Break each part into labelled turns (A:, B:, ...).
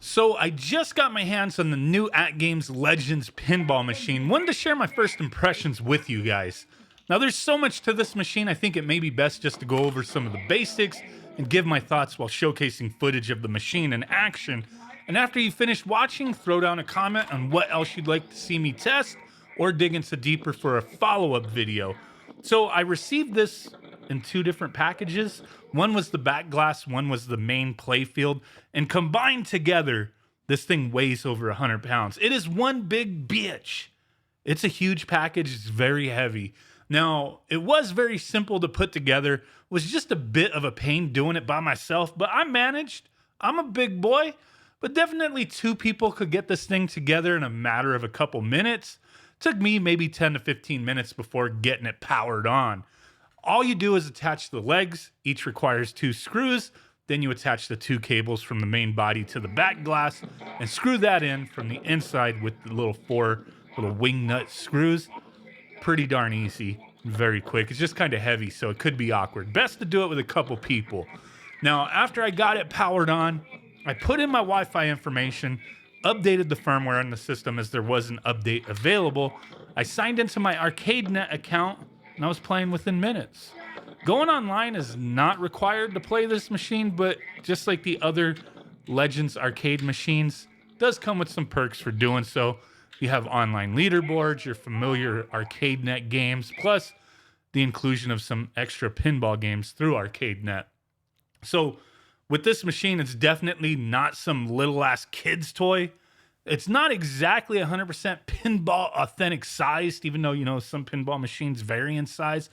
A: So I just got my hands on the new AtGames Legends Pinball machine. Wanted to share my first impressions with you guys. Now there's so much to this machine, I think it may be best just to go over some of the basics and give my thoughts while showcasing footage of the machine in action. And after you finish watching, throw down a comment on what else you'd like to see me test or dig into deeper for a follow-up video. So I received this in two different packages. One was the back glass, one was the main playfield, and combined together, this thing weighs over 100 pounds. It is one big bitch. It's a huge package, it's very heavy. Now, it was very simple to put together, it was just a bit of a pain doing it by myself, but I managed. I'm a big boy, but definitely two people could get this thing together in a matter of a couple minutes. Took me maybe 10 to 15 minutes before getting it powered on. All you do is attach the legs. Each requires 2 screws. Then you attach the 2 cables from the main body to the back glass and screw that in from the inside with the little 4 little wing nut screws. Pretty darn easy, very quick. It's just kind of heavy, so it could be awkward. Best to do it with a couple people. Now, after I got it powered on, I put in my Wi-Fi information, updated the firmware on the system as there was an update available. I signed into my ArcadeNet account, and I was playing within minutes. Going online is not required to play this machine, but just like the other Legends arcade machines, does come with some perks for doing so. You have online leaderboards, your familiar ArcadeNet games, plus the inclusion of some extra pinball games through ArcadeNet. So with this machine, it's definitely not some little ass kid's toy. It's not exactly 100% pinball authentic sized, even though, you know, some pinball machines vary in size,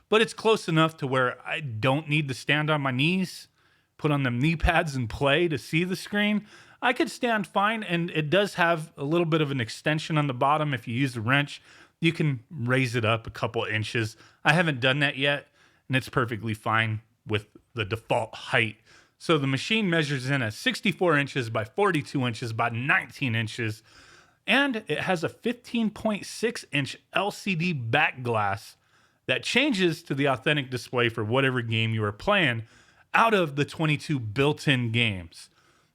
A: but it's close enough to where I don't need to stand on my knees, put on them knee pads and play to see the screen. I could stand fine, and it does have a little bit of an extension on the bottom. If you use a wrench, you can raise it up a couple inches. I haven't done that yet, and it's perfectly fine with the default height. So the machine measures in at 64 inches by 42 inches by 19 inches, and it has a 15.6 inch LCD back glass that changes to the authentic display for whatever game you are playing out of the 22 built-in games.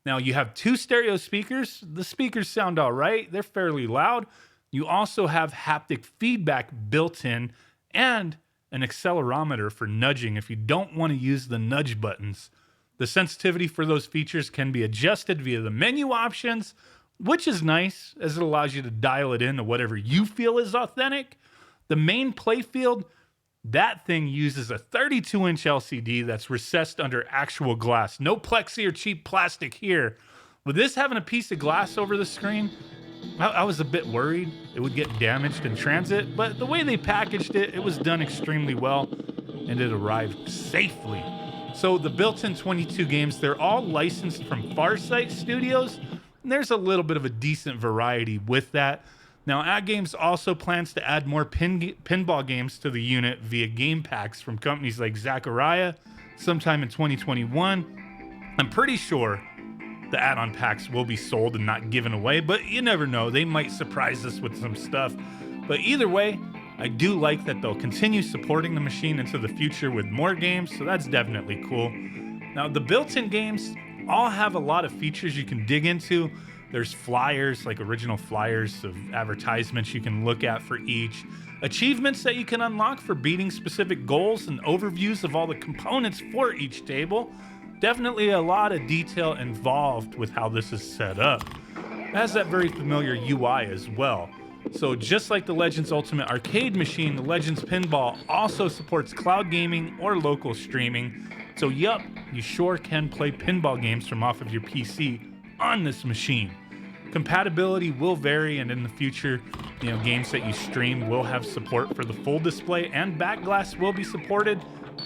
A: Now, you have 2 stereo speakers. The speakers sound all right. They're fairly loud. You also have haptic feedback built in and an accelerometer for nudging if you don't want to use the nudge buttons. The sensitivity for those features can be adjusted via the menu options, which is nice as it allows you to dial it in to whatever you feel is authentic. The main playfield, that thing uses a 32-inch LCD that's recessed under actual glass. No plexi or cheap plastic here. With this having a piece of glass over the screen, I was a bit worried it would get damaged in transit, but the way they packaged it, it was done extremely well, and it arrived safely. So the built-in 22 games, they're all licensed from Farsight Studios, and there's a little bit of a decent variety with that. Now, AtGames also plans to add more pinball games to the unit via game packs from companies like Zaccaria sometime in 2021. I'm pretty sure the add-on packs will be sold and not given away, but you never know. They might surprise us with some stuff. But either way, I do like that they'll continue supporting the machine into the future with more games, so that's definitely cool. Now, the built-in games all have a lot of features you can dig into. There's flyers, like original flyers of advertisements you can look at for each. Achievements that you can unlock for beating specific goals and overviews of all the components for each table. Definitely a lot of detail involved with how this is set up. It has that very familiar UI as well. So just like the Legends Ultimate Arcade machine, the Legends Pinball also supports cloud gaming or local streaming. So yup, you sure can play pinball games from off of your PC on this machine. Compatibility will vary, and in the future, games that you stream will have support for the full display, and back glass will be supported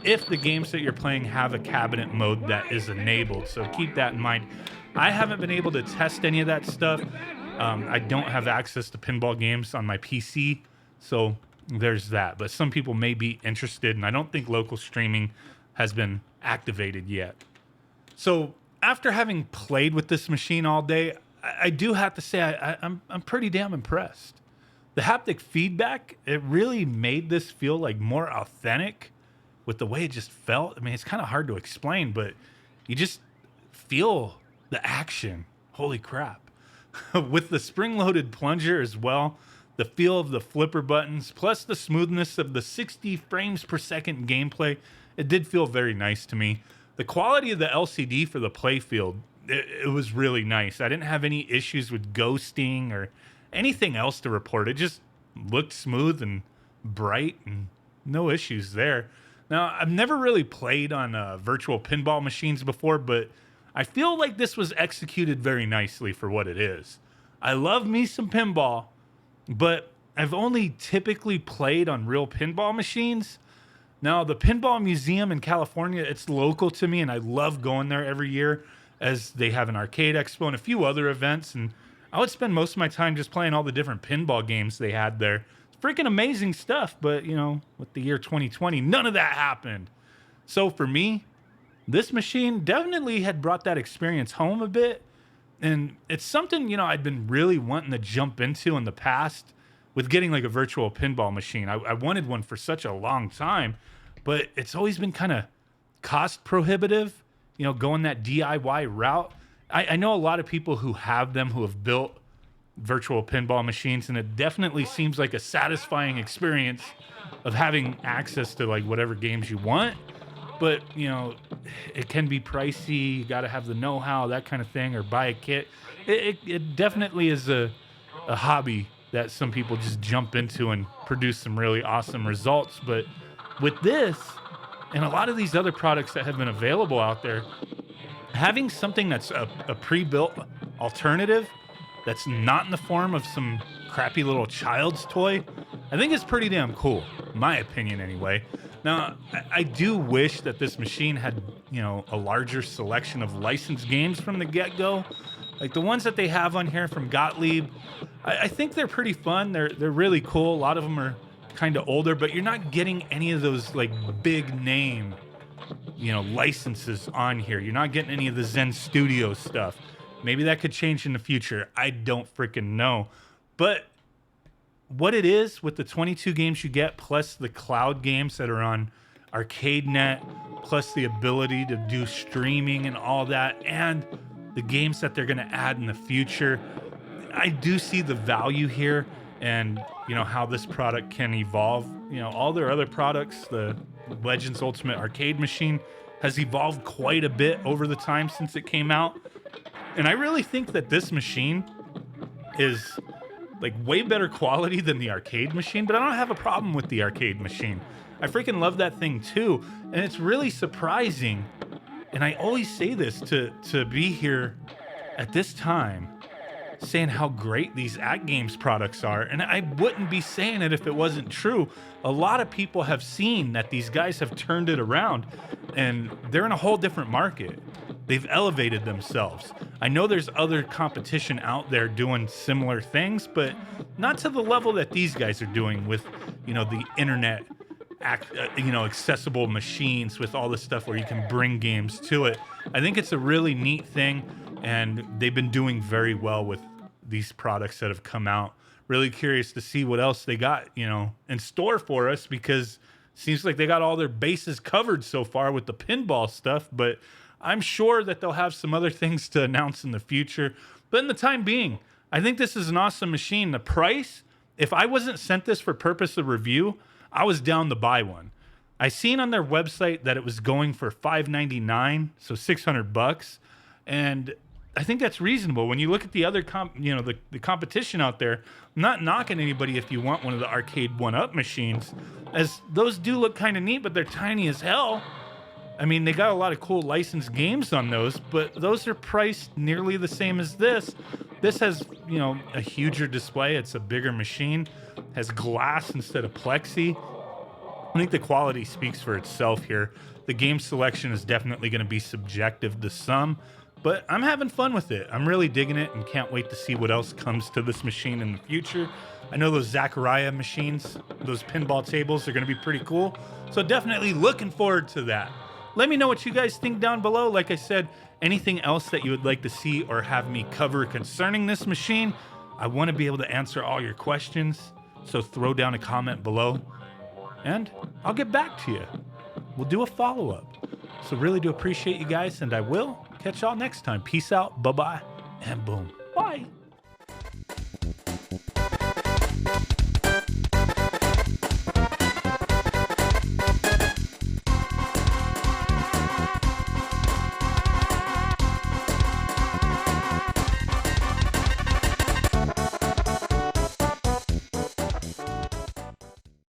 A: if the games that you're playing have a cabinet mode that is enabled. So keep that in mind. I haven't been able to test any of that stuff. I don't have access to pinball games on my PC, so there's that. But some people may be interested, and I don't think local streaming has been activated yet. So after having played with this machine all day, I do have to say I'm pretty damn impressed. The haptic feedback, it really made this feel like more authentic with the way it just felt. I mean, it's kind of hard to explain, but you just feel the action holy crap. With the spring-loaded plunger as well, the feel of the flipper buttons, plus the smoothness of the 60 frames per second gameplay, it did feel very nice to me. The quality of the LCD for the playfield, it was really nice. I didn't have any issues with ghosting or anything else to report. It just looked smooth and bright and no issues there. Now, I've never really played on virtual pinball machines before, but I feel like this was executed very nicely for what it is. I love me some pinball, but I've only typically played on real pinball machines. Now, the Pinball Museum in California, it's local to me, and I love going there every year as they have an arcade expo and a few other events, and I would spend most of my time just playing all the different pinball games they had there. It's freaking amazing stuff, but, you know, with the year 2020, none of that happened. So for me, this machine definitely had brought that experience home a bit, and it's something, you know, I'd been really wanting to jump into in the past with getting like a virtual pinball machine. I wanted one for such a long time, but it's always been kind of cost prohibitive, you know, going that DIY route. I know a lot of people who have them, who have built virtual pinball machines, and it definitely seems like a satisfying experience of having access to like whatever games you want. But, you know, it can be pricey. You got to have the know-how, that kind of thing, or buy a kit. It definitely is a hobby that some people just jump into and produce some really awesome results. But with this and a lot of these other products that have been available out there, having something that's a pre-built alternative that's not in the form of some crappy little child's toy, I think is pretty damn cool, in my opinion anyway. Now, I do wish that this machine had, you know, a larger selection of licensed games from the get-go. Like the ones that they have on here from Gottlieb, I think they're pretty fun. They're really cool. A lot of them are kind of older, but you're not getting any of those like big name, you know, licenses on here. You're not getting any of the Zen Studios stuff. Maybe that could change in the future. I don't freaking know. But what it is with the 22 games you get, plus the cloud games that are on ArcadeNet, plus the ability to do streaming and all that, and the games that they're going to add in the future, I do see the value here, and you know how this product can evolve. You know, all their other products, the Legends Ultimate Arcade Machine, has evolved quite a bit over the time since it came out, and I really think that this machine is like way better quality than the arcade machine, but I don't have a problem with the arcade machine. I freaking love that thing too, and it's really surprising. And I always say this to be here at this time saying how great these AtGames products are. And I wouldn't be saying it if it wasn't true. A lot of people have seen that these guys have turned it around and they're in a whole different market. They've elevated themselves. I know there's other competition out there doing similar things, but not to the level that these guys are doing with, you know, the internet, you know, accessible machines with all this stuff where you can bring games to it. I think it's a really neat thing, and they've been doing very well with these products that have come out. Really curious to see what else they got, you know, in store for us, because it seems like they got all their bases covered so far with the pinball stuff, but I'm sure that they'll have some other things to announce in the future. But in the time being, I think this is an awesome machine. The price, if I wasn't sent this for purpose of review, I was down to buy one. I seen on their website that it was going for $599, so $600, and I think that's reasonable. When you look at the other the competition out there, I'm not knocking anybody if you want one of the arcade 1-up machines, as those do look kind of neat, but they're tiny as hell. I mean, they got a lot of cool licensed games on those, but those are priced nearly the same as this. This has, you know, a huger display. It's a bigger machine, has glass instead of plexi. I think the quality speaks for itself here. The game selection is definitely going to be subjective to some, but I'm having fun with it. I'm really digging it and can't wait to see what else comes to this machine in the future. I know those Zachariah machines, those pinball tables, are going to be pretty cool, so definitely looking forward to that. Let me know what you guys think down below. Like I said, anything else that you would like to see or have me cover concerning this machine, I want to be able to answer all your questions, so throw down a comment below, and I'll get back to you. We'll do a follow-up. So really do appreciate you guys, and I will catch y'all next time. Peace out. Bye-bye. and boom. Bye.